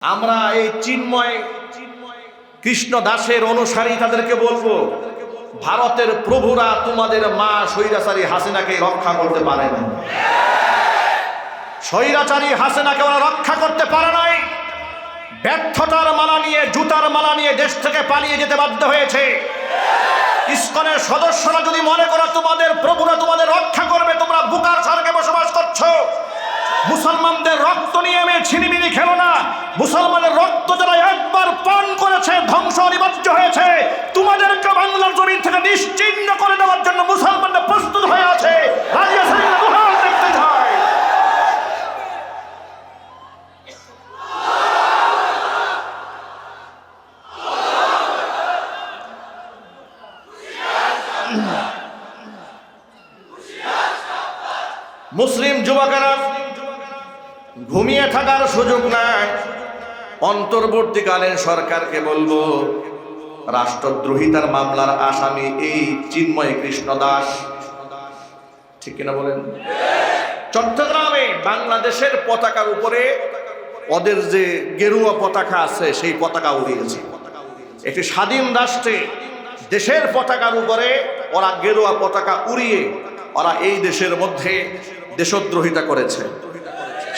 আমরা এই চিন্ময় কৃষ্ণ দাসের অনুসারী তাদেরকে বলবো, ভারতের প্রভুরা তোমাদের মা স্বৈরাচারী হাসিনাকে রক্ষা করতে পারে না। স্বৈরাচারী হাসিনাকে ওরা রক্ষা করতে পারে নাই। ব্যর্থতার মালা নিয়ে, জুতার মালা নিয়ে দেশ থেকে পালিয়ে যেতে বাধ্য হয়েছে। ইসকনের সদস্যরা যদি মনে করো তোমাদের প্রভুরা তোমাদের রক্ষা করবে, তোমরা বুকার স্বর্গে বসবাস করছো। মুসলমানদের রক্ত নিয়ে আমি ছিনিমিনি খেলো না। মুসলমানের রক্ত যারা একবার পান করেছে ধ্বংস অনিবার্য হয়েছে। তোমাদেরকে বাংলার জমিন থেকে নিশ্চিহ্ন করে দেওয়ার জন্য মুসলমানরা প্রস্তুত হয়ে আছে। দেখতে চায় মুসলিম যুবকেরা ঘুমিয়ে থাকার সুযোগ নাই। অন্তর্বর্তীকালীন সরকারকে বলবো, রাষ্ট্রদ্রোহিতার মামলার আসামি এই চিন্ময় কৃষ্ণ দাস, ঠিক কিনা বলেন? চট্টগ্রামে বাংলাদেশের পতাকার উপরে ওদের যে গেরুয়া পতাকা আছে সেই পতাকা উড়িয়েছে। একটি স্বাধীন রাষ্ট্রে দেশের পতাকার উপরে ওরা গেরুয়া পতাকা উড়িয়ে ওরা এই দেশের মধ্যে দেশদ্রোহিতা করেছে।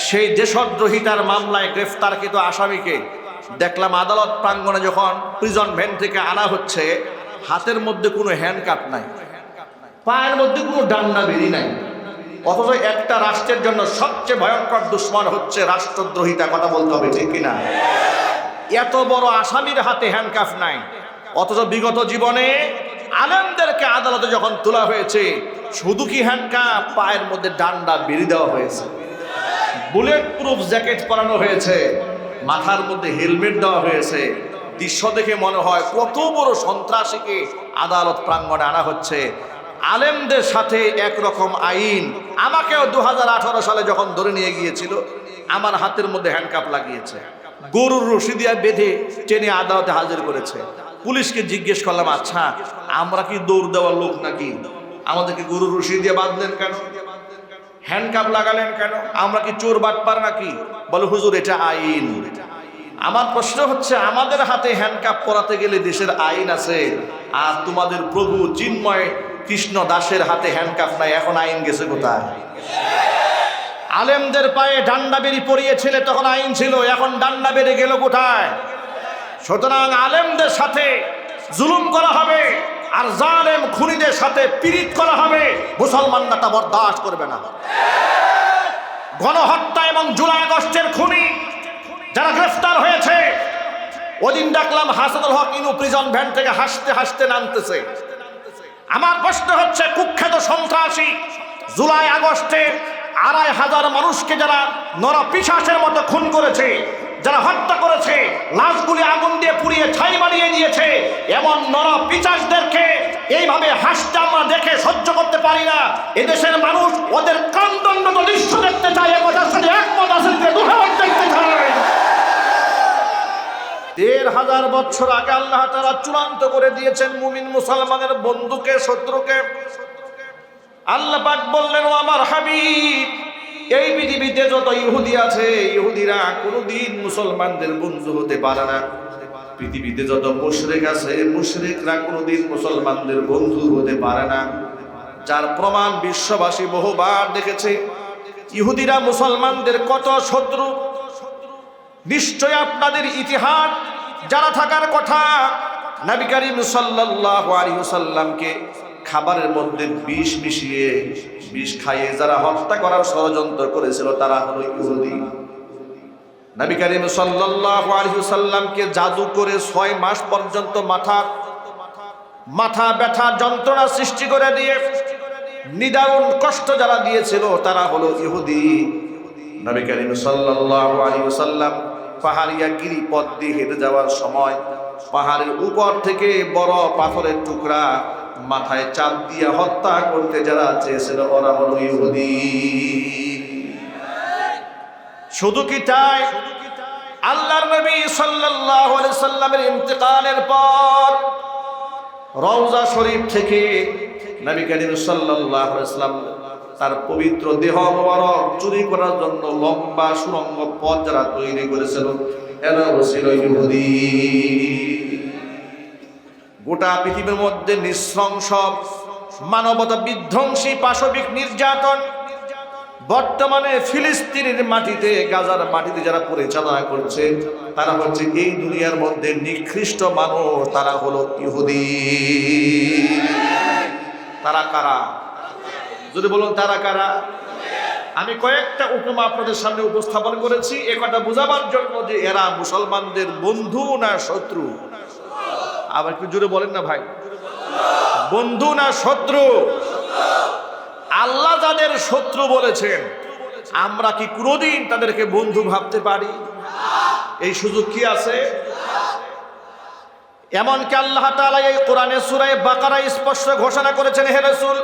সেই দেশদ্রোহিতার মামলায় গ্রেফতারকৃত আসামিকে দেখলাম আদালত প্রাঙ্গণে যখন প্রিজন ভ্যান থেকে আনা হচ্ছে, হাতের মধ্যে কোনো হ্যান্ডকাপ নাই, পায়ের মধ্যে কোনো ডান্ডা বেরি নাই। অথচ একটা রাষ্ট্রের জন্য সবচেয়ে ভয়ঙ্কর দুশ্মন হচ্ছে রাষ্ট্রদ্রোহিতা। কথা বলতে হবে, ঠিক কিনা? এত বড় আসামির হাতে হ্যান্ডকাপ নাই, অথচ বিগত জীবনে আলেমদেরকে আদালতে যখন তোলা হয়েছে, শুধু কি হ্যান্ডকাপ, পায়ের মধ্যে ডান্ডা বেরি দেওয়া হয়েছে, বুলেট প্রুফ জ্যাকেট পরানো হয়েছে, মাথার মধ্যে হেলমেট দেওয়া হয়েছে। দৃশ্য দেখে মনে হয় কত বড় সন্ত্রাসীকে আদালত প্রাঙ্গণে আনা হচ্ছে। আলেমদের সাথে একরকম আইন। আমাকেও 2018 সালে যখন ধরে নিয়ে গিয়েছিল, আমার হাতের মধ্যে হ্যান্ডকাপ লাগিয়েছে, গরুর রশি দিয়ে বেঁধে টেনে আদালতে হাজির করেছে। পুলিশকে জিজ্ঞেস করলাম, আচ্ছা আমরা কি দৌড় দেওয়ার লোক নাকি? আমাদেরকে গরুর রশি দিয়ে বাঁধলেন কেন? হ্যান্ডকাপ লাগালেন কেন? আমরা কি চোর বাটপার নাকি? বলে হুজুর এটা আইন। আমার প্রশ্ন হচ্ছে, আমাদের হাতে হ্যান্ডকাপ পরাতে গেলে দেশের আইন আছে, আর তোমাদের প্রভু চিন্ময় কৃষ্ণ দাসের হাতে হ্যান্ডকাপ নাই, এখন আইন গেছে কোথায়? আলেমদের পায়ে ডান্ডা বেরি পরিয়েছিলে তখন আইন ছিল, এখন ডান্ডা বেড়ে গেল কোথায়? সুতরাং আলেমদের সাথে জুলুম করা হবে আর জালেম খুনিদের সাথে পীড়িত করা হবে। মুসলমানরা তা বরদাস্ত করবে না। গণহত্যা এবং জুলাই আগস্টের খুনি যারা গ্রেফতার হয়েছে, ওদিন দেখলাম হাসানুল হক ইনু প্রিজন ভ্যান থেকে হাসতে হাসতে নামতেছে। আমার প্রশ্ন হচ্ছে, কুখ্যাত সন্ত্রাসী জুলাই আগস্টে ২৫০০ মানুষকে যারা নরপিশাচের মতো খুন করেছে, যারা হত্যা করেছে, লাশগুলি আগুন দিয়ে পুড়িয়ে ছাই বানিয়ে দিয়েছে, এমন নরপিশাচদেরকে এইভাবে হাসতে আমরা দেখে সহ্য করতে পারি না। এদেশের মানুষ ওদের কান্দন্ত দৃশ্য দেখতে চায়, একথার সাথে একমত আছেন, দেখতে চায়। ১৫০০ বছর আগে আল্লাহ তাআলা চূড়ান্ত করে দিয়েছেন মুমিন মুসলমানের বন্ধুকে, শত্রুকে। আল্লাহ পাক বললেন, ও আমার হাবিব, এই পৃথিবীতে যত ইহুদি আছে, ইহুদিরা কোনোদিন মুসলমানদের বন্ধু হতে পারে না। পৃথিবীতে যত মুশরিক আছে, মুশরিকরা কোনোদিন মুসলমানদের বন্ধু হতে পারে না। যার প্রমাণ বিশ্ববাসী বহুবার দেখেছে। ইহুদিরা মুসলমানদের কত শত্রু। নিশ্চয় আপনাদের ইতিহাস যারা থাকার কথা, নবী করিম সাল্লাল্লাহু আলাইহি ওয়াসাল্লামকে খাবারের মধ্যে বিষ মিশিয়ে, বিষ খাইয়ে যারা হত্যা করার ষড়যন্ত্র করেছিল তারা হলো ইহুদি। নবী করিম সাল্লাল্লাহু আলাইহি ওয়াসাল্লামকে জাদু করে 6 মাস পর্যন্ত মাথা ব্যথা যন্ত্রণা সৃষ্টি করে দিয়ে নিদারুণ কষ্ট যারা দিয়েছিল তারা হলো ইহুদি। নবী করিম সাল্লাল্লাহু আলাইহি ওয়াসাল্লাম পাহাড়িয়া গিরিপথ দিয়ে হেঁটে যাওয়ার সময় পাহাড়ের উপর থেকে বড় পাথরের টুকরা মাথায় চাপ দিয়ে হত্যা করতে যারা চেয়েছিল ওরা হলো ইহুদি। শুধু কি তাই, আল্লাহর নবী সাল্লাল্লাহু আলাইহি সাল্লামের ইন্তেকালের পর রওজা শরীফ থেকে নবী করিম সাল্লাল্লাহু আলাইহি সাল্লাম তার পবিত্র দেহ মোবারক চুরি করার জন্য লম্বা সুড়ঙ্গ পথ যারা তৈরি করেছিল এরা ছিল ইহুদি। গোটা পৃথিবীর মধ্যে নৃশংস মানবতা বিধ্বংসী পাশবিক নির্যাতন বর্তমানে ফিলিস্তিনের মাটিতে, গাজার মাটিতে যারা পরিচালনা করছে, তারা হচ্ছে এই দুনিয়ার মধ্যে নিকৃষ্ট মানুষ, তারা হলো ইহুদি। তারা কারা? যদি বলুন তারা কারা? আমি কয়েকটা উপমা আপনাদের সামনে উপস্থাপন করেছি এ কথা বোঝাবার জন্য যে এরা মুসলমানদের বন্ধু না শত্রু। আবার একটু জোরে বলেন না ভাই, বন্ধু না শত্রু? আল্লাহ যাদের শত্রু বলেছেন, আমরা কি কোনোদিন তাদেরকে বন্ধু ভাবতে পারি? এই সুযোগ কি আছে? এমনকি আল্লাহ তাআলা এই কোরআনে সূরা বাকারায় স্পষ্ট ঘোষণা করেছেন, হে রাসূল,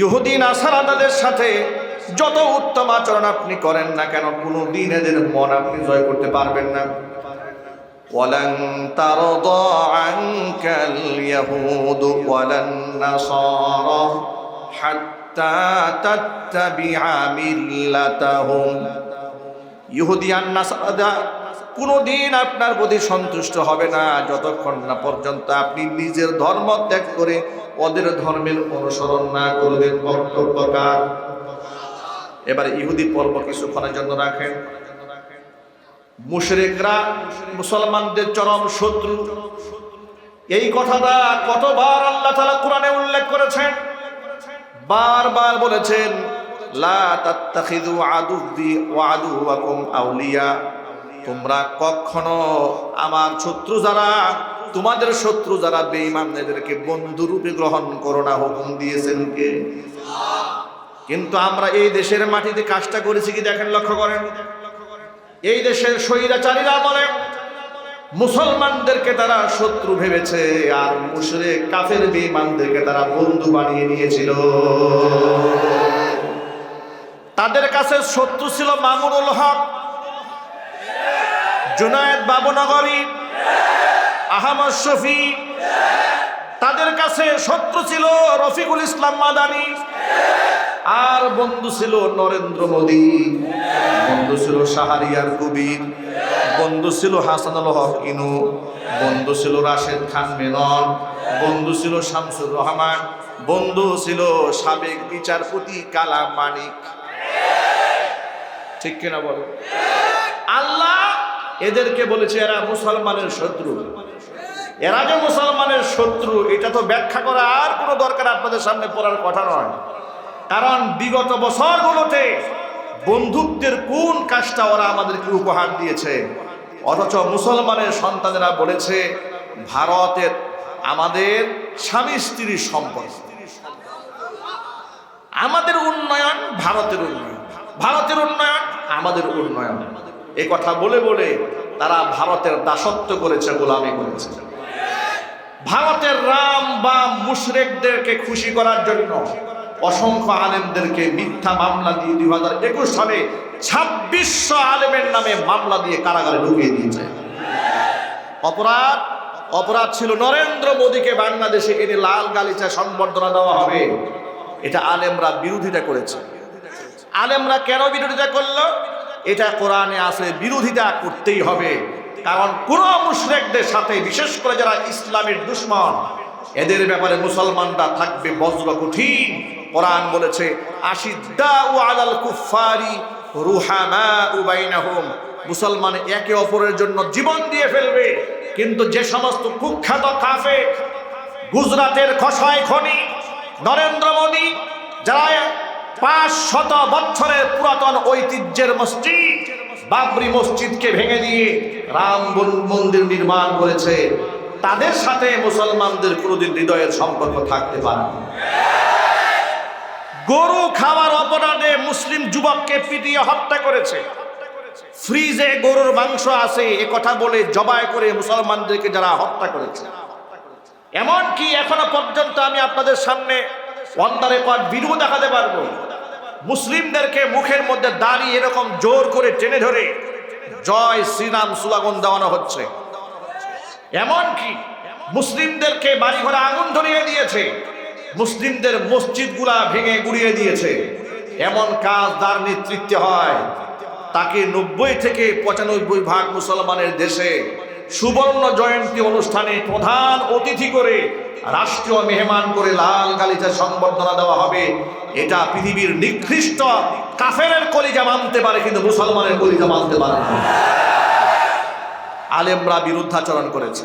ইহুদি নাসারাদের সাথে যত উত্তম আচরণ আপনি করেন না কেন, কোনোদিন এদের মন আপনি জয় করতে পারবেন না। ওয়ালান তারদা আনকাল ইয়াহুদু ওয়ালান নাসারা হাত্তা তাত্তাবিআ মিল্লাতাহুম। ইহুদি আর নাসারা কোনোদিন আপনার প্রতি সন্তুষ্ট হবে না যতক্ষণ না পর্যন্ত আপনি নিজের ধর্ম ত্যাগ করে ওদের ধর্মের অনুসরণ না করবেন। বক্তব্যকার এবার ইহুদি পর্ব কিছুক্ষণের জন্য রাখেন। মুশরিকরা মুসলমানদের চরম শত্রু, এই কথাটা কতবার আল্লাহ তাআলা কোরআনে উল্লেখ করেছেন, বারবার বলেছেন, লা তাত্তাখিযু আদুব্বি ওয়া আদুওয়াকুম আউলিয়া। তোমরা কখনো আমার শত্রু যারা, তোমাদের শত্রু যারা বেঈমান, এদেরকে বন্ধু রূপে গ্রহণ করো না। হুকুম দিয়েছেন কে? কিন্তু আমরা এই দেশের মাটিতে কাজটা করেছি কি দেখেন, লক্ষ্য করেন। এই দেশের স্বৈরাচারীরা বলে মুসলমানদেরকে তারা শত্রু ভেবেছে, আর মুশরিক কাফের বেঈমানদেরকে তারা বন্ধু বানিয়ে নিয়েছিল। তাদের কাছে শত্রু ছিল মামুনুল হক, জুনায়েদ বাবুনগরী, আহমদ শফি। তাদের কাছে শত্রু ছিল রফিকুল ইসলাম মাদানী, আর বন্ধু ছিল নরেন্দ্র মোদী, বন্ধু ছিল শাহরিয়ার কবির, বন্ধু ছিল হাসানুল হক ইনু, বন্ধু ছিল রাশেদ খান মেনন, বন্ধু ছিল শামসুর রহমান, বন্ধু ছিল সাবেক বিচারপতি কালা মানিক। ঠিক কিনা বলো? আল্লাহ এদেরকে বলেছে এরা মুসলমানের শত্রু। এরা যে মুসলমানের শত্রু এটা তো ব্যাখ্যা করা আর কোনো দরকার আপনাদের সামনে পড়ার কথা নয়, কারণ বিগত বছরগুলোতে বন্ধুত্বের কোন কাজটা ওরা আমাদেরকে উপহার দিয়েছে। অথচ মুসলমানের সন্তানেরা বলেছে ভারতের আমাদের স্বামী স্ত্রীর সম্পর্ক, আমাদের উন্নয়ন ভারতের উন্নয়ন, ভারতের উন্নয়ন আমাদের উন্নয়ন। এই কথা বলে বলে তারা ভারতের দাসত্ব করেছে, গোলামি করেছে। ভারতের রাম বা মুশরিকদেরকে খুশি করার জন্য অসংখ্য আলেমদেরকে মিথ্যা মামলা দিয়ে 2021 সালে 2600 আলেমের নামে মামলা দিয়ে কারাগারে ঢুকিয়ে দিয়েছে। অপরাধ ছিল নরেন্দ্র মোদীকে বাংলাদেশে এনে লাল গালিচা সংবর্ধনা দেওয়া হবে, এটা আলেমরা বিরোধিতা করেছে। আলেমরা কেন বিরোধিতা করলো? এটা কোরআনে আছে, বিরোধিতা করতেই হবে। কারণ কোন মুশরিকদের সাথে, বিশেষ করে যারা ইসলামের দুশমন, এদের ব্যাপারে মুসলমানরা থাকবে বজ্র কঠিন। কোরআন বলেছে আশিদ্দাউ আলাল কুফারি রুহামাউ বাইনাহুম, মুসলমান একে অপরের জন্য জীবন দিয়ে ফেলবে। কিন্তু যে সমস্ত কুখ্যাত কাফের, গুজরাটের খসাই খনি নরেন্দ্র মোদী, যারা 500 বছরের পুরাতন ঐতিহ্যের মসজিদ বাবরি মসজিদকে ভেঙে দিয়ে রাম মন্দির নির্মাণ করেছে, তাদের সাথে মুসলমানদের কোনোদিন হৃদয়ের সম্পর্ক থাকতে পারে না। গরু খাওয়ার অপরাধে মুসলিম যুবককে পিটিয়ে হত্যা করেছে, ফ্রিজে গরুর মাংস আছে এ কথা বলে জবাই করে মুসলমানদেরকে যারা হত্যা করেছে। এমনকি এখনো পর্যন্ত আমি আপনাদের সামনে অন দ্য রেকর্ড ভিডিও দেখাতে পারবো, মুসলিমদেরকে মুখের মধ্যে দাঁড়িয়ে এরকম জোর করে টেনে ধরে জয় শ্রীরাম স্লোগান দেওয়ানো হচ্ছে। এমনকি মুসলিমদেরকে বাড়িঘরে আগুন ধরিয়ে দিয়েছে, মুসলিমদের মসজিদগুলা ভেঙে গুড়িয়ে দিয়েছে। এমন কাজ যার নেতৃত্বে হয় তাকে 90 থেকে 95 মুসলমানের দেশে সুবর্ণ জয়ন্তী অনুষ্ঠানে প্রধান অতিথি করে রাষ্ট্রীয় মেহমান করে লাল গালিচা সংবর্ধনা দেওয়া হবে। এটা পৃথিবীর নিকৃষ্ট কাফেরের কলিজা মানতে পারে, কিন্তু মুসলমানের কলিজা মানতে পারে না। আলেমরা বিরুদ্ধাচরণ করেছে।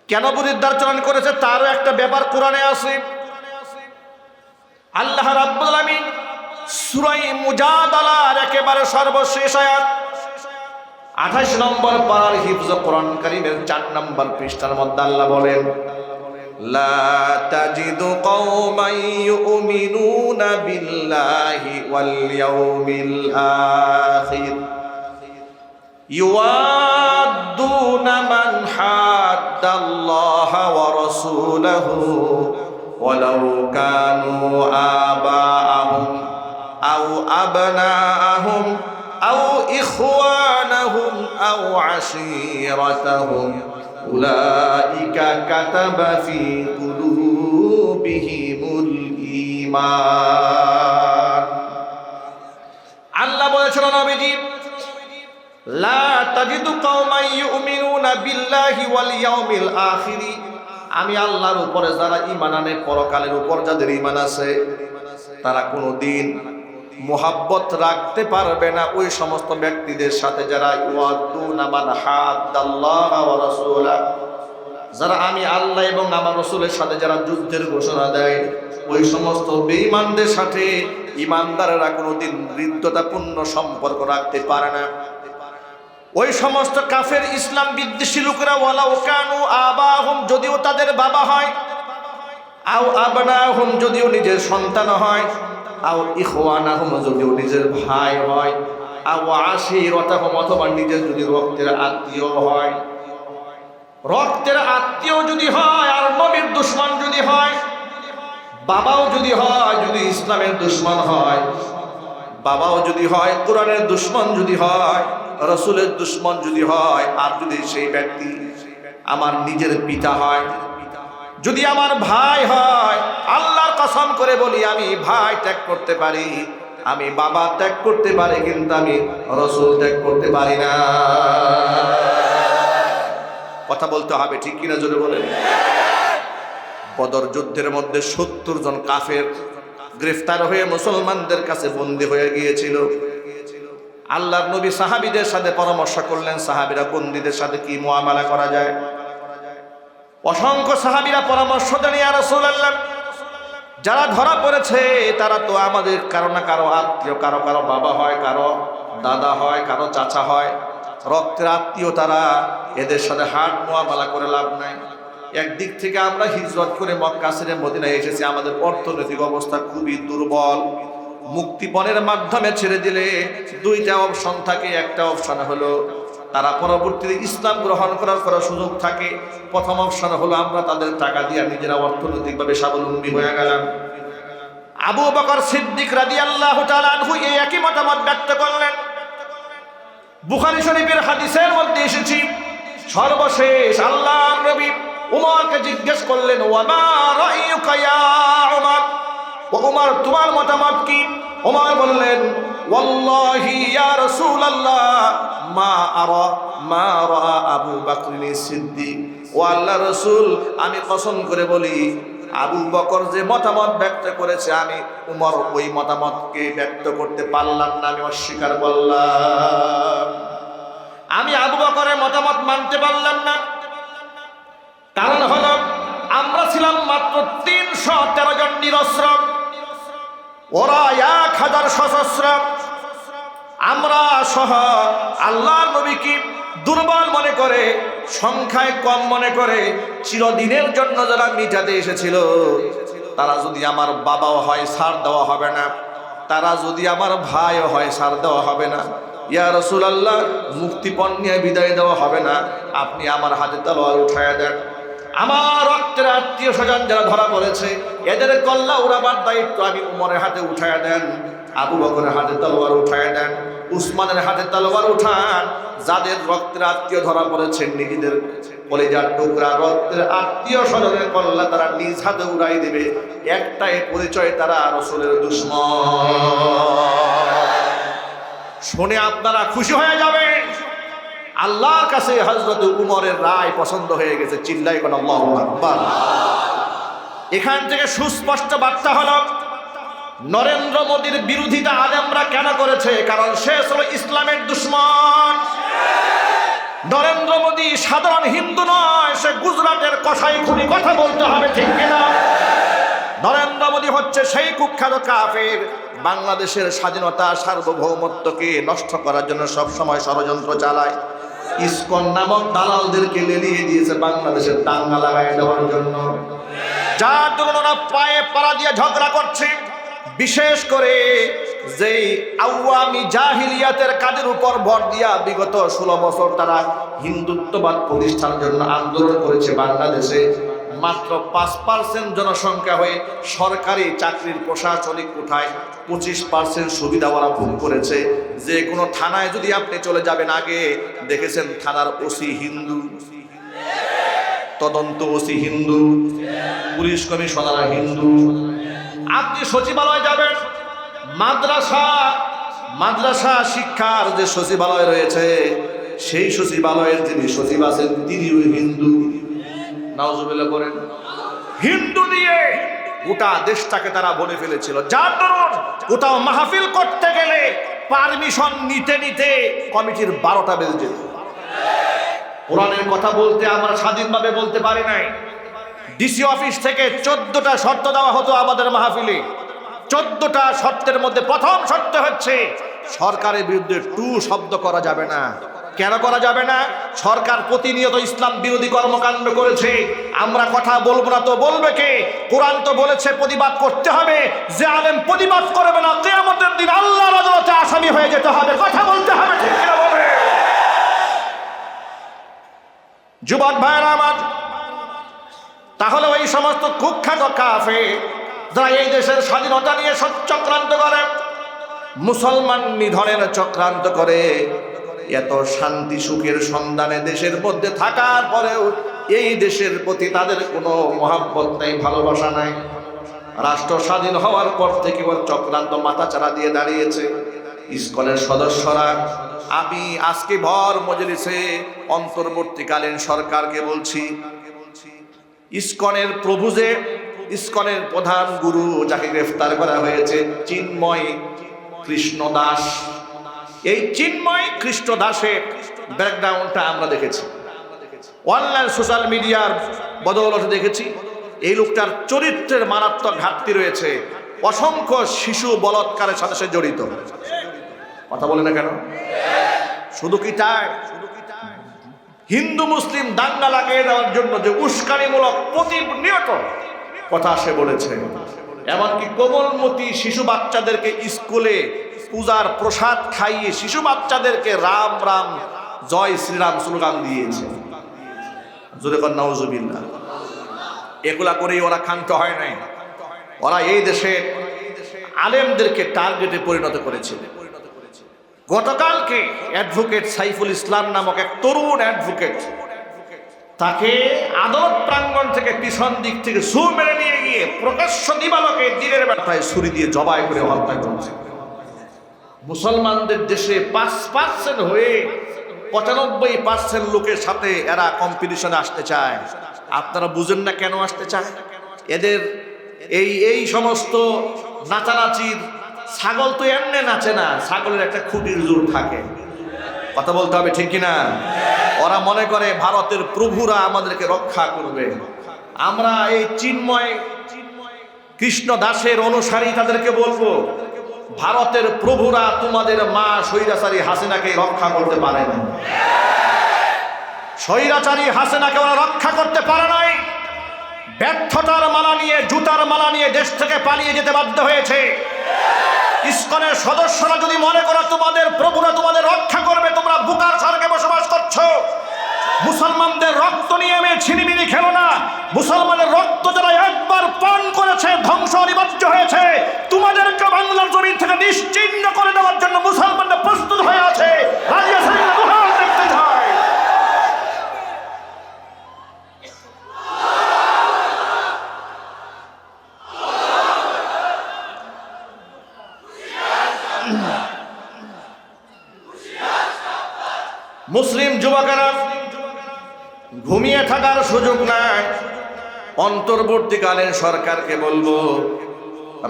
কেন বিরুদ্ধাচরণ করেছে তারও একটা ব্যাপার কোরআনে আছে। আল্লাহ রাব্বুল আলামিন সূরা মুজাদালার একেবারে সর্বশেষ আয়াত 28 নম্বর পারার হিফজ কোরআন কারীমের 4 নম্বর পৃষ্ঠার মধ্যে আল্লাহ বলেন, লা তাজিদু কওমান ইউমিনুনা বিল্লাহি ওয়াল ইয়াউমিল আখির ইউআদ্দুনা মান হাদ্দাল্লাহা ওয়া রাসূলাহু ওয়ালাউ কানু আবাআহুম আও আবনাআহুম আও ইখওয়ানাহুম আও আশীরাতাহুম উলাইকা কাতাবা ফি কুলুবিহিমুল ঈমান। আল্লাহ বলেছেন নবীজি, লা তাজিদু কওমান ইউমিনুনা বিল্লাহি ওয়াল ইয়াউমিল আখির, আমি আল্লাহর উপরে যারা ঈমান আনে, পরকালের উপর যাদের ঈমান আছে, তারা কোনোদিন মুহাব্বত রাখতে পারবে না ওই সমস্ত ব্যক্তিদের সাথে যারা ইউআদ্দুনা মান হাদ্দাল্লাহা ওয়া রাসূলা, যারা আমি আল্লাহ এবং আমার রাসূলের সাথে যারা যুদ্ধের ঘোষণা দেয়, ওই সমস্ত বেঈমানদের সাথে ঈমানদাররা কোনোদিন হৃদ্যতাপূর্ণ সম্পর্ক রাখতে পারে না। ওই সমস্ত কাফের ইসলাম বিদ্বেষী লোকেরা ওয়ালাউ কানু আবাহুম, যদিও তাদের বাবা হয়, আও আবনাহুম, যদিও নিজের সন্তান হয়, আও ইখওয়ানাহুম, যদিও নিজের ভাই হয়, আও আশীরাতাহুম, অথবা নিজের যদি রক্তের আত্মীয় হয়। রক্তের আত্মীয় যদি হয় আর নবীর দুশমন যদি হয়, বাবাও যদি হয়, যদি ইসলামের দুশমন হয়, বাবাও যদি হয়, কোরআনের দুশমন যদি হয়, রাসূলের দুশমন যদি হয়, আর যদি সেই ব্যক্তি আমার নিজের পিতা হয়, যদি আমার ভাই হয়, আল্লাহর কসম করে বলি আমি ভাই ত্যাগ করতে পারি, আমি বাবা ত্যাগ করতে পারি, কিন্তু আমি রাসূল ত্যাগ করতে পারি না। কথা বলতে হবে, ঠিক কিনা জোরে বলেন। বদর যুদ্ধের মধ্যে 70 জন কাফের গ্রেফতার হয়ে মুসলমানদের কাছে বন্দী হয়ে গিয়েছিল। আল্লাহর নবী সাহাবীদের সাথে পরামর্শ করলেন, সাহাবীরা বন্দীদের সাথে কি মুআমালা করা যায়। অসংখ্য সাহাবীরা পরামর্শ দেন, ইয়া রাসূলুল্লাহ, যারা ধরা পড়েছে তারা তো আমাদের কারো না কারো আত্মীয়, কারো কারো বাবা হয়, কারো দাদা হয়, কারো চাচা হয়, রক্তের আত্মীয় তারা, এদের সাথে হাট মুআমালা করে লাভ নাই। একদিক থেকে আমরা হিজরত করে মক্কা ছেড়ে মদিনায় এসেছি, আমাদের অর্থনৈতিক অবস্থা খুবই দুর্বল। মুক্তিপণের মাধ্যমে ছেড়ে দিলে 2টা অপশন থাকে। একটা অপশন হলো তারা পরবর্তীতে ইসলাম গ্রহণ করার পর সুযোগ থাকে। প্রথম অপশন হলো আমরা তাদের টাকা দিয়ে নিজেরা অর্থনৈতিকভাবে স্বাবলম্বী হয়ে গেলাম। আবু বকর সিদ্দিক রাদিয়াল্লাহু তাআলা আনহু এই একই মতামত ব্যক্ত করলেন। বুখারী শরীফের হাদিসের মধ্যে এসেছে, সর্বশেষ আল্লাহর নবী উমরকে জিজ্ঞেস করলেন, ওয়া মা রাইয়ুকা ইয়া উমর, ও উমর তোমার মতামত কি? উমর বললেন, ওয়াল্লাহি ইয়া রাসূলুল্লাহ মা আরা মা রা আবু বকর সিদ্দিক, ও আল্লাহর রাসূল আমি কসম করে বলি আবু বকর যে মতামত ব্যক্ত করেছে আমি উমর ওই মতামতকে ব্যক্ত করতে পারলাম না, আমি অস্বীকার করলাম। আমি আবু বকরের মতামত মানতে পারলাম না। কারণ হলো আমরা ছিলাম মাত্র 313 জন নিরস্ত্র, ওরা 1000 সশস্ত্র। আমরা সহ আল্লাহর নবীকে দুর্বল মনে করে, সংখ্যায় কম মনে করে, চিরদিনের জন্য যারা মিটাতে এসেছিল, তারা যদি আমার বাবাও হয় ছাড় দেওয়া হবে না, তারা যদি আমার ভাইও হয় ছাড় দেওয়া হবে না। ইয়া রাসূলুল্লাহ মুক্তিপণ নিয়ে বিদায় দেওয়া হবে না, আপনি আমার হাতে তলোয়ার উঠায়া দেন। আমার রক্তের আত্মীয় স্বজন যারা ধরা পড়েছে এদের কল্লা উড়াবার দায়িত্ব আমি উমরের হাতে উঠায়া দেন, আবু বকরের হাতে তলোয়ার উঠায়া দেন, উসমানের হাতে তলোয়ার উঠান। যাদের রক্তের আত্মীয় ধরা পড়েছে নিজেদের কলিজার টুকরা রক্তের আত্মীয় স্বজনের কল্লা তারা নিজ হাতে উড়াই দেবে। একটাই পরিচয়, তারা রাসূলের দুশমন। শুনে আপনারা খুশি হয়ে যাবেন, আল্লাহর কাছে হযরত উমরের রায় পছন্দ হয়ে গেছে। চিল্লাই কোন আল্লাহু আকবার। এখান থেকে সুস্পষ্ট বার্তা হলো, নরেন্দ্র মোদীর বিরোধিতা আলেমরা কেন করেছে? কারণ সে হলো ইসলামের দুশমন। নরেন্দ্র মোদী সাধারণ হিন্দু নয়, সে গুজরাটের কসাইখুনি, কথা বলতে হবে ঠিক কিনা? নরেন্দ্র মোদী হচ্ছে সেই কুখ্যাত কাফের, বাংলাদেশের স্বাধীনতা সার্বভৌমত্বকে নষ্ট করার জন্য সব সময় ষড়যন্ত্র চালায়। ইসকন নামক দালালদেরকে লেলিয়ে দিয়েছে বাংলাদেশের দাঙ্গা লাগাই দেওয়ার জন্য, যার জন্য ওরা পায়ে পাড়া দিয়ে ঝগড়া করছে। বিশেষ করে যেই আওয়ামী জাহিলিয়াতের কাজের উপর ভর দিয়া বিগত 16 বছর তারা হিন্দুত্ববাদ প্রতিষ্ঠার জন্য আন্দোলন করেছে বাংলাদেশে, মাত্র 5% জনসংখ্যা হয়ে সরকারি চাকরির প্রশাসনিক কোঠায় 25% সুবিধা ওরা ভোগ করেছে। যে কোনো থানায় যদি আপনি চলে যাবেন, আগে দেখেছেন থানার ওসি হিন্দু, তদন্ত OC Hindu, police commissioner Hindu. আপনি সচিবালয় যাবেন, মাদ্রাসা শিক্ষার যে সচিবালয় রয়েছে, সেই সচিবালয়ের যিনি সচিব আছেন তিনিও হিন্দু। নাউজুবিল্লাহ করেন। হিন্দু দিয়ে গোটা দেশটাকে তারা বলে ফেলেছিল, যার দরুন কোথাও মাহফিল করতে গেলে পারমিশন নিতে নিতে কমিটির 12টা বেজে যেত। কোরআনের কথা বলতে আমরা স্বাধীনভাবে বলতে পারি নাই। ডিসি অফিস থেকে 14টা শর্ত দেওয়া হতো আমাদের মাহফিলে। 14টা শর্তের মধ্যে প্রথম শর্ত হচ্ছে সরকারের বিরুদ্ধে টু শব্দ করা যাবে না। কেন করা যাবে না? সরকার প্রতিনিয়ত ইসলাম বিরোধী কর্মকাণ্ড করেছে, আমরা কথা বলবো না তো বলবে কে? কোরআন তো বলেছে প্রতিবাদ করতে হবে। যে আলেম প্রতিবাদ করবে না, কিয়ামতের দিন আল্লাহর আদালতে আসামি হয়ে যেতে হবে। কথা বলতে হবে ঠিক কিনা বলে? যুবক ভাইরা আমার, তাহলে ওই সমস্ত কুখ্যাত কাফের যারা এই দেশের স্বাধীনতা নিয়ে চক্রান্ত করে, মুসলমান নিধনের চক্রান্ত করে, এত শান্তি সুখের সন্ধানে দেশের মধ্যে থাকার পরেও এই দেশের প্রতি তাদের কোনো মহাব্বত নাই, ভালোবাসা নাই। রাষ্ট্র স্বাধীন হওয়ার পর থেকে ওর চক্রান্ত মাথাচাড়া দিয়ে দাঁড়িয়েছে। ইসকনের সদস্যরা, আমি আজকে ভর মজলিসে অন্তর্বর্তীকালীন সরকারকে বলছি, ইসকনের প্রভু যে ইসকনের প্রধান গুরু যাকে গ্রেফতার করা হয়েছে, চিন্ময় কৃষ্ণ দাস, এই চিন্ময় কৃষ্ণ দাসের ব্যাকগ্রাউন্ডটা আমরা দেখেছি, অনলাইন সোশ্যাল মিডিয়ার বদৌলতে দেখেছি। এই লোকটার চরিত্রের মারাত্মক ঘাটতি রয়েছে। অসংখ্য শিশু বলাৎকারের সাথে সে জড়িত। কথা বলে না কেন? শুধু কি তাই? হিন্দু মুসলিম দাঙ্গা লাগিয়ে দেওয়ার জন্য যে উস্কানিমূলক প্রতিনিয়ত কথা সে বলেছে, এমনকি কোমলমতি শিশু বাচ্চাদেরকে স্কুলে পূজার প্রসাদ খাইয়ে শিশু বাচ্চাদেরকে রাম রাম জয় শ্রীরাম স্লোগান দিয়েছে। জোরে কর নাউজুবিল্লাহ। এগুলা করেই ওরা ক্ষান্ত হয় নাই। ওরা এই দেশের আলেমদেরকে টার্গেটে পরিণত করেছিল। গতকালকে অ্যাডভোকেট সাইফুল ইসলাম নামক এক তরুণ অ্যাডভোকেট, তাকে আদালত প্রাঙ্গণ থেকে পিছন দিক থেকে ছু মেরে নিয়ে গিয়ে প্রকাশ্য দিবালোকে দিনের বেলায় ছুরি দিয়ে জবাই করে হত্যা করেছে। মুসলমানদের দেশে 5% হয়ে 95% লোকের সাথে এরা কম্পিটিশনে আসতে চায়। আপনারা বুঝেন না কেন আসতে চায়? এদের এই সমস্ত নাচানাচির, ছাগল তো এমনি নাচে না, ছাগলের একটা খুঁটির জোর থাকে। কথা বলতে হবে ঠিক কিনা? ওরা মনে করে ভারতের প্রভুরা আমাদেরকে রক্ষা করবে। আমরা এই চিন্ময় কৃষ্ণ দাসের অনুসারী তাদেরকে বলবো, ভারতের প্রভুরা তোমাদের মা স্বৈরাচারী হাসিনাকে রক্ষা করতে পারে না। স্বৈরাচারী হাসিনাকে ওরা রক্ষা করতে পারে নাই। ব্যর্থতার মালা নিয়ে, জুতার মালা নিয়ে দেশ থেকে পালিয়ে যেতে বাধ্য হয়েছে। ইসকনের সদস্যরা যদি মনে করো তোমাদের প্রভুরা তোমাদের রক্ষা করবে, তোমরা বুকার স্বর্গে বসবাস করছো। মুসলমানদের রক্ত নিয়ে আমি ছিনিমিনি খেলো না। মুসলমানের রক্ত যারা একবার পান করেছে ধ্বংস অনিবার্য হয়েছে। তোমাদেরকে বাংলার জমিন থেকে নিশ্চিহ্ন করে দেওয়ার জন্য মুসলমানরা প্রস্তুত হয়ে আছে। দেখতে চায়। মুসলিম যুবকেরা ঘুমিয়ে থাকার সুযোগ নাই। অন্তর্বর্তীকালীন সরকারকে বলবো,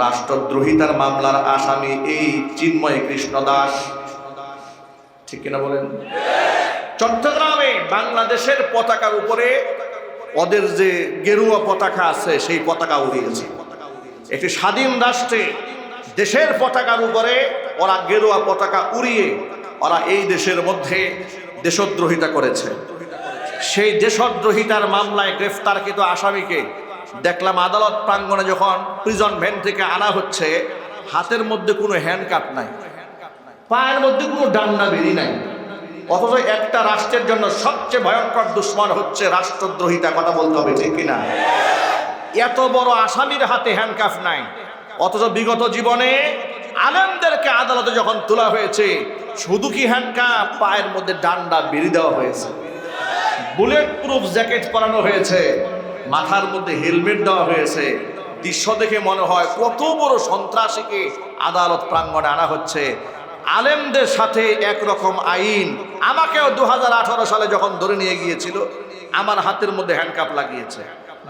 রাষ্ট্রদ্রোহিতার মামলার আসামি এই চিন্ময় কৃষ্ণ দাস, ঠিক কিনা বলেন? চট্টগ্রামে বাংলাদেশের পতাকার উপরে ওদের যে গেরুয়া পতাকা আছে সেই পতাকা উড়িয়েছে। একটি স্বাধীন রাষ্ট্রে দেশের পতাকার উপরে ওরা গেরুয়া পতাকা উড়িয়ে ওরা এই দেশের মধ্যে দেশদ্রোহিতা করেছে। সেই দেশদ্রোহিতার মামলায় গ্রেফতারকৃত আসামিকে দেখলাম আদালত প্রাঙ্গণে যখন প্রিজন ভ্যান থেকে আনা হচ্ছে, হাতের মধ্যে কোনো হ্যান্ডকাপ নাই, পায়ের মধ্যে কোনো ডান্ডা বেরি নাই। অথচ একটা রাষ্ট্রের জন্য সবচেয়ে ভয়ঙ্কর দুশ্মন হচ্ছে রাষ্ট্রদ্রোহিতা, কথা বলতে হবে, ঠিক কিনা? এত বড় আসামির হাতে হ্যান্ডকাফ নাই, অথচ বিগত জীবনে আলেমদেরকে আদালতে যখন তোলা হয়েছে, শুধু কি হ্যান্ডকাফ, পায়ের মধ্যে ডান্ডা বেরি দেওয়া হয়েছে, বুলেট প্রুফ জ্যাকেট পরানো হয়েছে, মাথার মধ্যে হেলমেট দেওয়া হয়েছে। দৃশ্য দেখে মনে হয় কত বড় সন্ত্রাসীকে আদালত প্রাঙ্গণে আনা হচ্ছে। আলেমদের সাথে একরকম আইন। আমাকেও 2018 সালে যখন ধরে নিয়ে গিয়েছিল, আমার হাতের মধ্যে হ্যান্ডকাপ লাগিয়েছে,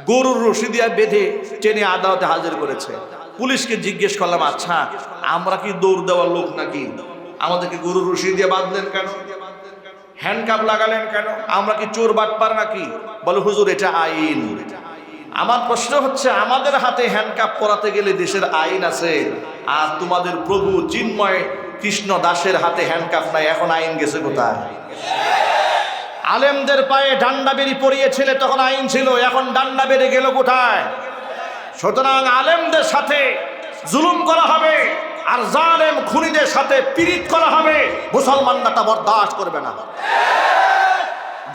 গরুর রশি দিয়ে বেঁধে টেনে আদালতে হাজির করেছে। পুলিশকে জিজ্ঞেস করলাম, আচ্ছা আমরা কি দৌড় দেওয়ার লোক নাকি? আমাদেরকে গরুর রশি দিয়ে বাঁধলেন কেন? হ্যান্ডকাপ লাগালেন কেন? আমরা কি চোর বাটপার নাকি? বলে হুজুর এটা আইন। আমার প্রশ্ন হচ্ছে, আমাদের হাতে হ্যান্ডকাপ পরাতে গেলে দেশের আইন আছে, আর তোমাদের প্রভু চিন্ময় কৃষ্ণ দাসের হাতে হ্যান্ডকাপ নাই, এখন আইন গেছে কোথায়? আলেমদের পায়ে ডান্ডা বেরি পরিয়েছিলে তখন আইন ছিল, এখন ডান্ডা বেড়ে গেল কোথায়? সুতরাং আলেমদের সাথে জুলুম করা হবে, আর জালেম খুনিদের সাথে পীড়িত করা হবে। মুসলমানরা তা বরদাস্ত করবে না।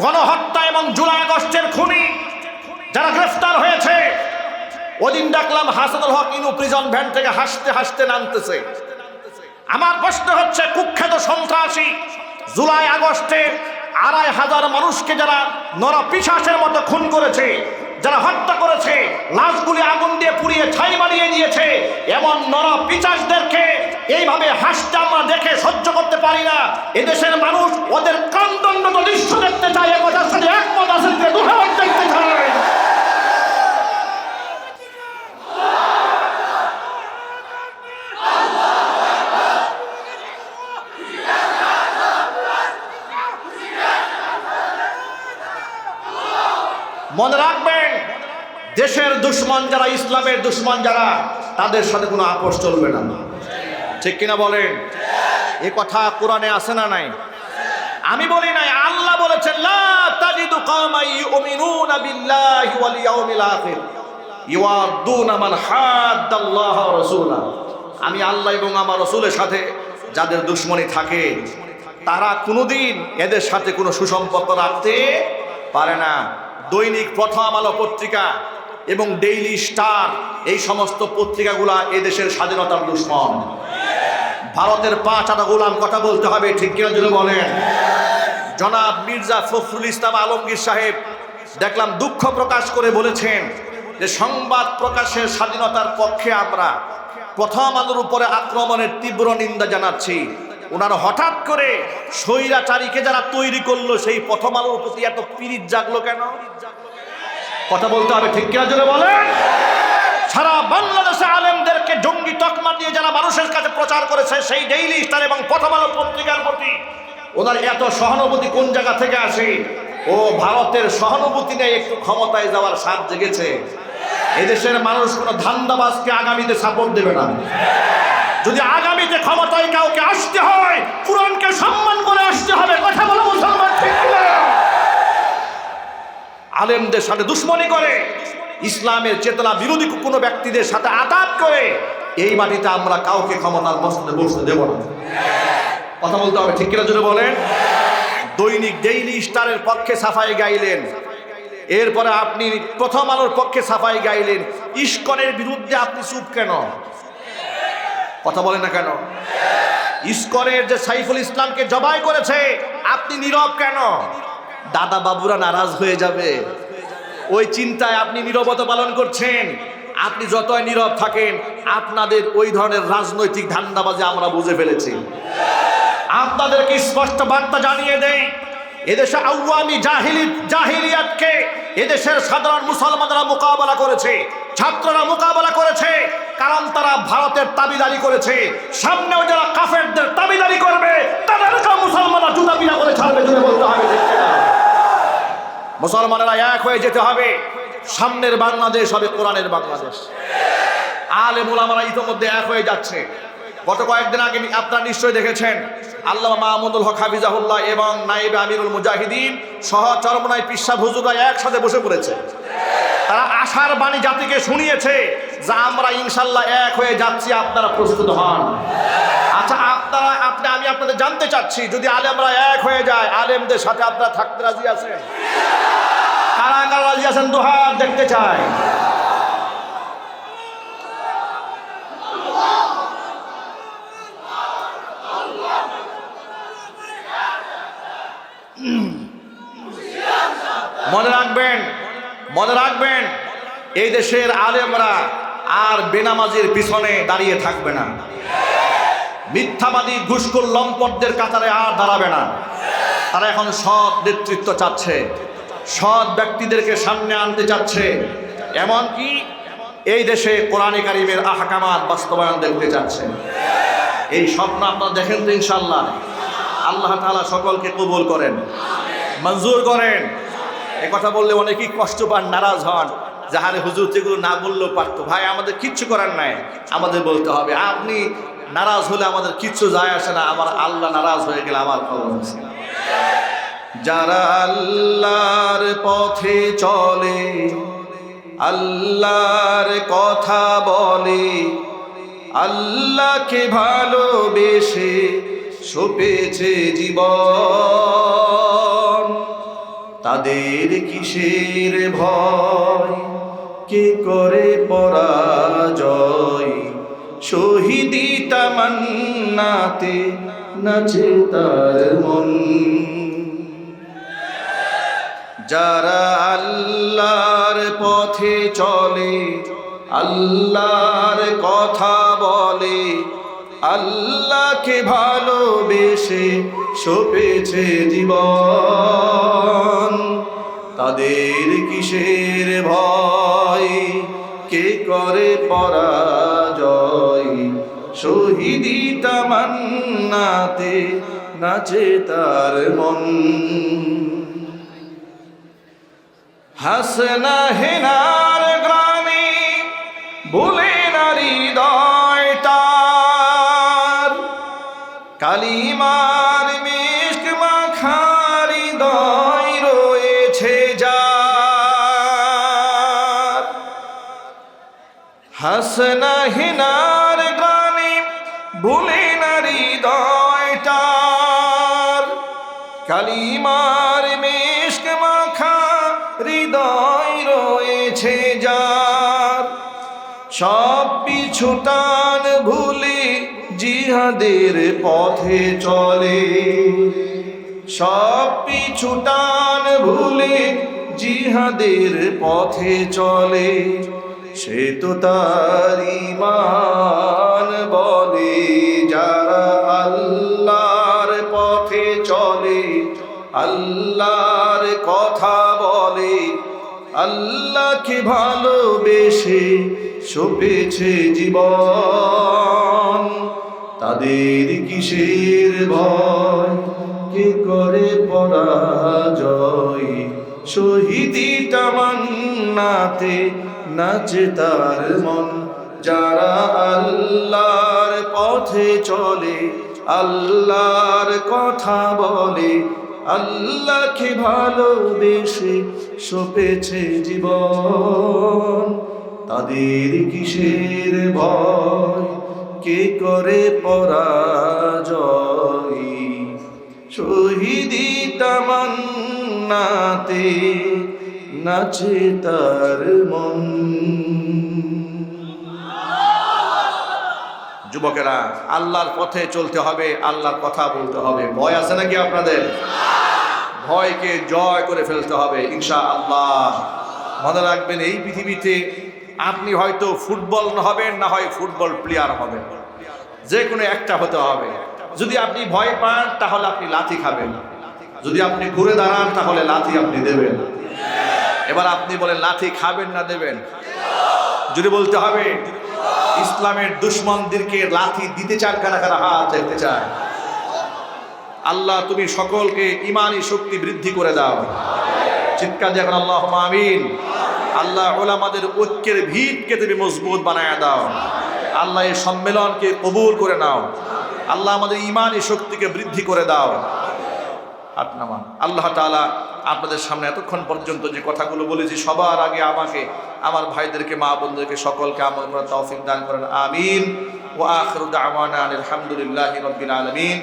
গণহত্যা এবং জুলাই আগস্টের খুনি যারা গ্রেফতার হয়েছে, ওদিন দেখলাম হাসানুল হক ইনু প্রিজন ভ্যান থেকে হাসতে হাসতে নামতেছে। আমার প্রশ্ন হচ্ছে, কুখ্যাত সন্ত্রাসী জুলাই আগস্টে 2500 মানুষকে যারা নরপিশাচের মতো খুন করেছে, যারা হত্যা করেছে, লাশগুলি আগুন দিয়ে পুড়িয়ে ছাই বানিয়ে দিয়েছে, এমন নরপিশাচদেরকে এইভাবে হাসতে আমরা দেখে সহ্য করতে পারি না। এদেশের মানুষ ওদের কান্দন্নত দৃশ্য দেখতে চায়, একথার সাথে একমত আছেন, দুঃখবর দেখতে চায়। মনে রাখবেন, দেশের দুশ্মন যারা, ইসলামের দুশ্মন যারা, তাদের সাথে কোনো আপোষ চলবে না, ঠিক কিনা বলেন? এ কথা কোরআনে আছে না নাই? আমি বলি নাই, আল্লাহ বলেছেন, লা তাজিদু কওমান ইউমিনুনা বিল্লাহি ওয়াল ইয়াউমিল আখির ইউআদ্দুনা মান হাদ্দাল্লাহ ওয়া রাসূলা। আমি আল্লাহ এবং আমার রাসূলের সাথে যাদের দুশ্মনী থাকে, তারা কোনোদিন এদের সাথে কোনো সুসম্পর্ক রাখতে পারে না। দৈনিক প্রথম আলো পত্রিকা এবং ডেইলি স্টার, এই সমস্ত পত্রিকাগুলা এদেশের স্বাধীনতার দুশ্মন। ভারতের 5 আনা গোলাম, কথা বলতে হবে, ঠিক কিনা যদি বলেন? জনাব মির্জা ফখরুল ইসলাম আলমগীর সাহেব দেখলাম দুঃখ প্রকাশ করে বলেছেন যে সংবাদ প্রকাশের স্বাধীনতার পক্ষে আমরা, প্রথম আলোর উপরে আক্রমণের তীব্র নিন্দা জানাচ্ছি। ওনারা হঠাৎ করে স্বৈরাচারীকে যারা তৈরি করলো, সেই প্রথম আলোর প্রতি এত পীড়িত জাগলো কেন? কথা বলতে হবে, ঠিক কিনা জোরে বলেন? সারা বাংলাদেশে আলেমদেরকে জঙ্গি তকমা দিয়ে যারা মানুষের কাছে প্রচার করেছে, সেই ডেইলি স্টার এবং প্রথম আলো পত্রিকার প্রতি ওনার এত সহানুভূতি কোন জায়গা থেকে আসে? ও ভারতের সহানুভূতি নেই, একটু ক্ষমতায় যাওয়ার স্বাদ জেগেছে। এদেশের মানুষ কোনো ধান্দাবাজকে আগামীতে সাপোর্ট দেবে না। যদি আগামীতে ক্ষমতায় কাউকে আসতে হয়, কোরআনকে সম্মান করে আসতে হবে, কথা বলো মুসলমান, ঠিক না? আলেমদের সাথে দুশ্মনী করে, ইসলামের চেতনা বিরোধী কোনো ব্যক্তিদের সাথে আঘাত করে, এই মাটিতে আমরা কাউকে ক্ষমতার মসনদে বসতে দেব না। কথা বলতে হবে, ঠিক কিনা জোরে বলেন? দৈনিক ডেইলি স্টারের পক্ষে সাফাই গাইলেন, এরপরে আপনি প্রথম আলোর পক্ষে সাফাই গাইলেন, ইস্কনের বিরুদ্ধে আপনি চুপ কেন? কথা বলেন না কেন? ইস্কনের যে সাইফুল ইসলামকে জবাই করেছে, আপনি নীরব কেন? দাদা বাবুরা নারাজ হয়ে যাবে, ওই চিন্তায় আপনি নীরবতা পালন করছেন। আপনি যতই নীরব থাকেন, আপনাদের ওই ধরনের রাজনৈতিক ধান্দাবাজি আমরা বুঝে ফেলেছি। আপনাদেরকে স্পষ্ট বার্তা জানিয়ে দেই, এদেশে আওয়ামী জাহিলিয়াতকে এদেশের সাধারণ মুসলমানরা মোকাবেলা করেছে, ছাত্ররা মোকাবেলা করেছে, কারণ তারা ভারতের দাবিদারি করেছে। সামনেও যারা কাফেরদের দাবিদারি করবে তাদেরকে মুসলমানরা জুতা পিটা করে ছাড়বে, জুড়ে বলতে হবে। মুসলমানেরা এক হয়ে যেতে হবে। সামনের বাংলাদেশ হবে কোরআনের বাংলাদেশ। আলেম ওলামারা ইতিমধ্যে এক হয়ে যাচ্ছে। গত কয়েকদিন আগে আপনারা নিশ্চয়ই দেখেছেন, আল্লামা মাহমুদুল হক হাফিজাহুল্লাহ এবং নায়েবে আমিরুল মুজাহিদিন সহ চরমনাই পিসা হুজুররা একসাথে বসে পড়েছে। তারা আশার বাণী জাতিকে শুনিয়েছে যে আমরা ইনশাল্লাহ এক হয়ে যাচ্ছি, আপনারা প্রস্তুত হন। আচ্ছা, আমি আপনাদের জানতে চাচ্ছি, যদি আলেমরা এক হয়ে যায়, আলেমদের সাথে আপনারা থাকতে রাজি আছেন? কারা কারা রাজি আছেন? দুহাত দেখতে চাই। মনে রাখবেন এই দেশের আলেমরা আর বেনামাজির পিছনে দাঁড়িয়ে থাকবে না, মিথ্যাবাদী ঘুষখোর লম্পটদের কাতারে আর দাঁড়াবে না। তারা এখন সৎ নেতৃত্ব চাচ্ছে, সৎ ব্যক্তিদেরকে সামনে আনতে চাচ্ছে, এমনকি এই দেশে কোরআনে কারিমের আহকামাত বাস্তবায়ন দেখতে চাচ্ছে। এই স্বপ্ন আপনারা দেখেন তো ইনশাআল্লাহ। আল্লাহ তাআলা সকলকে কবুল করেন, মঞ্জুর করেন। কথা বললে অনেকেই কষ্ট পান, নারাজ হন, যাহারে হুজুর যেগুলো না বললেও পারতো। ভাই, আমাদের কিচ্ছু করার নাই, আমাদের বলতে হবে। আপনি নারাজ হলে আমাদের কিচ্ছু যায় আসে না, আমার আল্লাহ নারাজ হয়ে গেলে আমার খবর আছে। যারা আল্লাহর পথে চলে, আল্লাহর কথা বলে, আল্লাহকে ভালোবেসে সপেছে জীবন, তাদের কিসের ভয়, কে করে পরাজয়, শহীদি তামান্নাতে নাচে তার মন। যারা আল্লাহর পথে চলে, আল্লাহর কথা বলে, আল্লাহকে ভালোবেসে সপেছে জীবন, তাদের কিসের ভয়, কে করে পরাজয়, শহীদি তামান্নাতে নাচে তার মন। হাসনা হেনার গ্রামে বলে নারী হৃদয়টার, কালিমার মিষ্ক মাখা হৃদয় রয়েছে যার। হাসনা হেনার গ্রামে বলে নারী হৃদয়টার, কালিমার মিষ্ক মাখা হৃদয় রয়েছে যার। সব পিছুটান ভুলে জিহাদের পথে চলে, সব পিছুটান ভুলে জিহাদের পথে চলে, সে তো তার ঈমান বলে। যারা আল্লাহর পথে চলে, আল্লাহর কথা বলে, আল্লাহকে ভালোবেসে সপেছে জীবন, তাদের কিসের ভয়, কে করে পরাজয়, শহীদি তামান্নাতে নাচে তার মন। যারা আল্লাহর পথে চলে, আল্লাহর কথা বলে, আল্লাহকে ভালোবেসে সপেছে জীবন, তাদের কিসের ভয়, কে করে পরাজয়, শহীদি তামান্নাতে নাচে তার মন। যুবকেরা, আল্লাহর পথে চলতে হবে, আল্লাহর কথা বলতে হবে। ভয় আছে নাকি আপনাদের? ভয়কে জয় করে ফেলতে হবে ইনশাআল্লাহ। মনে রাখবেন, এই পৃথিবীতে আপনি হয়তো ফুটবল হবেন, না হয় ফুটবল প্লেয়ার হবেন, যে কোনো একটা হতে হবে। যদি আপনি ভয় পান তাহলে আপনি লাথি খাবেন, যদি আপনি ঘুরে দাঁড়ান তাহলে লাথি আপনি দেবেন। এবার আপনি বলেন লাথি খাবেন না দেবেন? যদি বলতে হবে ইসলামের দুশমনদেরকে লাথি দিতে চান কারা কারা? হাত দেখতে চান। আল্লাহ তুমি সকলকে ইমানি শক্তি বৃদ্ধি করে দাও। চিৎকার দিয়ে এখন আল্লাহুম্মা আমিন। আল্লাহ উলামাদের ঐক্যের ভিতকে তুমি মজবুত বানায়া দাও। আল্লাহ এই সম্মেলনকে কবুল করে নাও। আল্লাহ আমাদের ইমানি শক্তিকে বৃদ্ধি করে দাও। হাত নামান। আল্লাহ তাআলা আপনাদের সামনে এতক্ষণ পর্যন্ত যে কথাগুলো বলেছি সবার আগে আমাকে, আমার ভাইদেরকে, মা বোনদেরকে সকলকে আমল করার তৌফিক দান করেন। আমিন। ওয়া আখিরু দাওয়ানা আলহামদুলিল্লাহি রাব্বিল আলামিন।